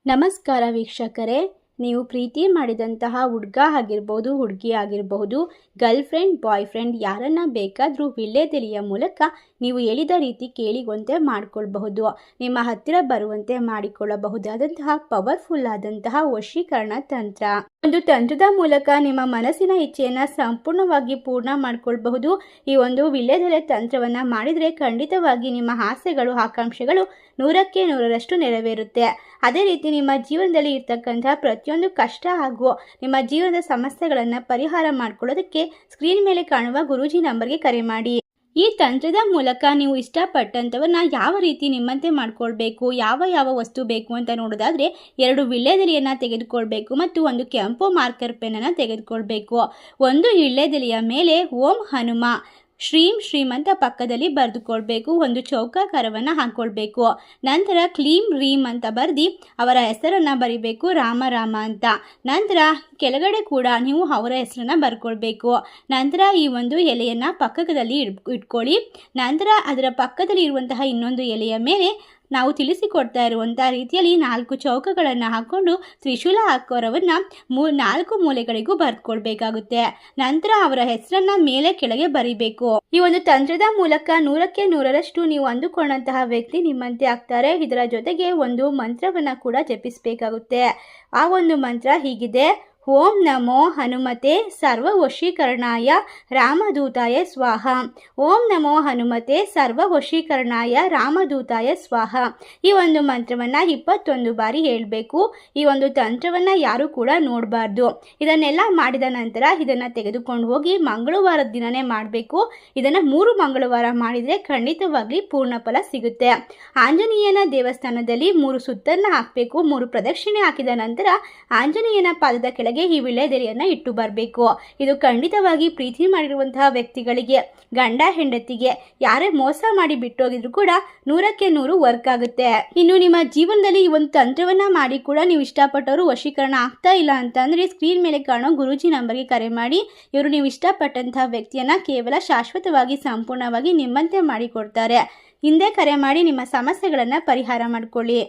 ನಮಸ್ಕಾರ ವೀಕ್ಷಕರೇ, ನೀವು ಪ್ರೀತಿ ಮಾಡಿದಂತಹ ಹುಡುಗ ಆಗಿರಬಹುದು, ಹುಡುಗಿ ಆಗಿರಬಹುದು, ಗರ್ಲ್ ಫ್ರೆಂಡ್, ಬಾಯ್ ಫ್ರೆಂಡ್ ಯಾರನ್ನ ಬೇಕಾದರೂ ವಿಳ್ಯದೆಲೆಯ ಮೂಲಕ ನೀವು ಹೇಳಿದ ರೀತಿ ಕೇಳಿಕೊಂತೆ ಮಾಡಿಕೊಳ್ಳಬಹುದು. ನಿಮ್ಮ ಹತ್ತಿರ ಬರುವಂತೆ ಮಾಡಿಕೊಳ್ಳಬಹುದಾದಂತಹ ಪವರ್ಫುಲ್ ಆದಂತಹ ವಶೀಕರಣ ತಂತ್ರ. ಒಂದು ತಂತ್ರದ ಮೂಲಕ ನಿಮ್ಮ ಮನಸ್ಸಿನ ಇಚ್ಛೆಯನ್ನು ಸಂಪೂರ್ಣವಾಗಿ ಪೂರ್ಣ ಮಾಡಿಕೊಳ್ಳಬಹುದು. ಈ ಒಂದು ವಿಳ್ಯದೆಲೆ ತಂತ್ರವನ್ನು ಮಾಡಿದರೆ ಖಂಡಿತವಾಗಿ ನಿಮ್ಮ ಆಸೆಗಳು, ಆಕಾಂಕ್ಷೆಗಳು 100ಕ್ಕೆ 100ರಷ್ಟು ನೆರವೇರುತ್ತೆ. ಅದೇ ರೀತಿ ನಿಮ್ಮ ಜೀವನದಲ್ಲಿ ಇರ್ತಕ್ಕಂಥ ಪ್ರತಿಯೊಂದು ಕಷ್ಟ ಹಾಗೂ ನಿಮ್ಮ ಜೀವನದ ಸಮಸ್ಯೆಗಳನ್ನು ಪರಿಹಾರ ಮಾಡಿಕೊಳ್ಳೋದಕ್ಕೆ ಸ್ಕ್ರೀನ್ ಮೇಲೆ ಕಾಣುವ ಗುರೂಜಿ ನಂಬರ್ಗೆ ಕರೆ ಮಾಡಿ. ಈ ತಂತ್ರದ ಮೂಲಕ ನೀವು ಇಷ್ಟಪಟ್ಟಂಥವನ್ನ ಯಾವ ರೀತಿ ನಿಮ್ಮಂತೆ ಮಾಡ್ಕೊಳ್ಬೇಕು, ಯಾವ ವಸ್ತು ಬೇಕು ಅಂತ ನೋಡೋದಾದರೆ 2 ವಿಳ್ಯದೆಲೆಯನ್ನು ತೆಗೆದುಕೊಳ್ಬೇಕು ಮತ್ತು ಒಂದು ಕೆಂಪು ಮಾರ್ಕರ್ ಪೆನ್ನನ್ನು ತೆಗೆದುಕೊಳ್ಬೇಕು. ಒಂದು ವಿಳ್ಯದೆಲೆಯ ಮೇಲೆ ಓಂ ಹನುಮ ಶ್ರೀಂ ಅಂತ ಪಕ್ಕದಲ್ಲಿ ಬರೆದುಕೊಳ್ಬೇಕು. ಒಂದು ಚೌಕಾಕಾರವನ್ನು ಹಾಕ್ಕೊಳ್ಬೇಕು. ನಂತರ ಕ್ಲೀಂ ರೀಂ ಅಂತ ಬರೆದು ಅವರ ಹೆಸರನ್ನು ಬರಿಬೇಕು, ರಾಮ ಅಂತ. ನಂತರ ಕೆಳಗಡೆ ಕೂಡ ನೀವು ಅವರ ಹೆಸರನ್ನು ಬರ್ಕೊಳ್ಬೇಕು. ನಂತರ ಈ ಒಂದು ಎಲೆಯನ್ನು ಪಕ್ಕದಲ್ಲಿ ಇಟ್ಕೊಳ್ಳಿ. ನಂತರ ಅದರ ಪಕ್ಕದಲ್ಲಿ ಇರುವಂತಹ ಇನ್ನೊಂದು ಎಲೆಯ ಮೇಲೆ ನಾವು ತಿಳಿಸಿಕೊಡ್ತಾ ಇರುವಂಥ ರೀತಿಯಲ್ಲಿ 4 ಚೌಕಗಳನ್ನು ಹಾಕ್ಕೊಂಡು ತ್ರಿಶೂಲ ಆಕಾರವನ್ನು 4 ಮೂಲೆಗಳಿಗೂ ಬರೆದುಕೊಳ್ಬೇಕಾಗುತ್ತೆ. ನಂತರ ಅವರ ಹೆಸರನ್ನ ಮೇಲೆ ಕೆಳಗೆ ಬರಿಬೇಕು. ಈ ಒಂದು ತಂತ್ರದ ಮೂಲಕ 100ಕ್ಕೆ 100ರಷ್ಟು ನೀವು ಅಂದುಕೊಂಡಂತಹ ವ್ಯಕ್ತಿ ನಿಮ್ಮಂತೆ ಆಗ್ತಾರೆ. ಇದರ ಜೊತೆಗೆ ಒಂದು ಮಂತ್ರವನ್ನು ಕೂಡ ಜಪಿಸಬೇಕಾಗುತ್ತೆ. ಆ ಒಂದು ಮಂತ್ರ ಹೀಗಿದೆ: ಓಂ ನಮೋ ಹನುಮತೆ ಸರ್ವ ವಶೀಕರಣಾಯ ರಾಮದೂತಾಯ ಸ್ವಾಹ. ಓಂ ನಮೋ ಹನುಮತೆ ಸರ್ವ ವಶೀಕರಣಾಯ ರಾಮದೂತಾಯ ಸ್ವಾಹ. ಈ ಒಂದು ಮಂತ್ರವನ್ನು 21 ಬಾರಿ ಹೇಳಬೇಕು. ಈ ಒಂದು ತಂತ್ರವನ್ನು ಯಾರು ಕೂಡ ನೋಡಬಾರ್ದು. ಇದನ್ನೆಲ್ಲ ಮಾಡಿದ ನಂತರ ಇದನ್ನು ತೆಗೆದುಕೊಂಡು ಹೋಗಿ ಮಂಗಳವಾರದ ದಿನನೇ ಮಾಡಬೇಕು. ಇದನ್ನು 3 ಮಂಗಳವಾರ ಮಾಡಿದರೆ ಖಂಡಿತವಾಗ್ಲಿ ಪೂರ್ಣ ಫಲ ಸಿಗುತ್ತೆ. ಆಂಜನೇಯನ ದೇವಸ್ಥಾನದಲ್ಲಿ 3 ಸುತ್ತನ್ನು ಹಾಕಬೇಕು. 3 ಪ್ರದಕ್ಷಿಣೆ ಹಾಕಿದ ನಂತರ ಆಂಜನೇಯನ ಪಾದದ ಕೆಳಗೆ ಈ ವಿಳ್ಯದೆಲೆಯನ್ನು ಇಟ್ಟು ಬರಬೇಕು. ಇದು ಖಂಡಿತವಾಗಿ ಪ್ರೀತಿ ಮಾಡಿರುವಂತಹ ವ್ಯಕ್ತಿಗಳಿಗೆ, ಗಂಡ ಹೆಂಡತಿಗೆ ಯಾರೇ ಮೋಸ ಮಾಡಿ ಬಿಟ್ಟೋಗಿದ್ರು ಕೂಡ 100ಕ್ಕೆ 100 ವರ್ಕ್ ಆಗುತ್ತೆ. ಇನ್ನು ನಿಮ್ಮ ಜೀವನದಲ್ಲಿ ಈ ಒಂದು ತಂತ್ರವನ್ನ ಮಾಡಿ ಕೂಡ ನೀವು ಇಷ್ಟಪಟ್ಟವರು ವಶೀಕರಣ ಆಗ್ತಾ ಇಲ್ಲ ಅಂತಂದ್ರೆ ಸ್ಕ್ರೀನ್ ಮೇಲೆ ಕಾಣೋ ಗುರೂಜಿ ನಂಬರ್ಗೆ ಕರೆ ಮಾಡಿ. ಇವರು ನೀವು ಇಷ್ಟಪಟ್ಟಂತಹ ವ್ಯಕ್ತಿಯನ್ನ ಕೇವಲ ಶಾಶ್ವತವಾಗಿ ಸಂಪೂರ್ಣವಾಗಿ ನಿಮ್ಮಂತೆ ಮಾಡಿಕೊಡ್ತಾರೆ. ಹಿಂದೆ ಕರೆ ಮಾಡಿ ನಿಮ್ಮ ಸಮಸ್ಯೆಗಳನ್ನು ಪರಿಹಾರ ಮಾಡಿಕೊಳ್ಳಿ.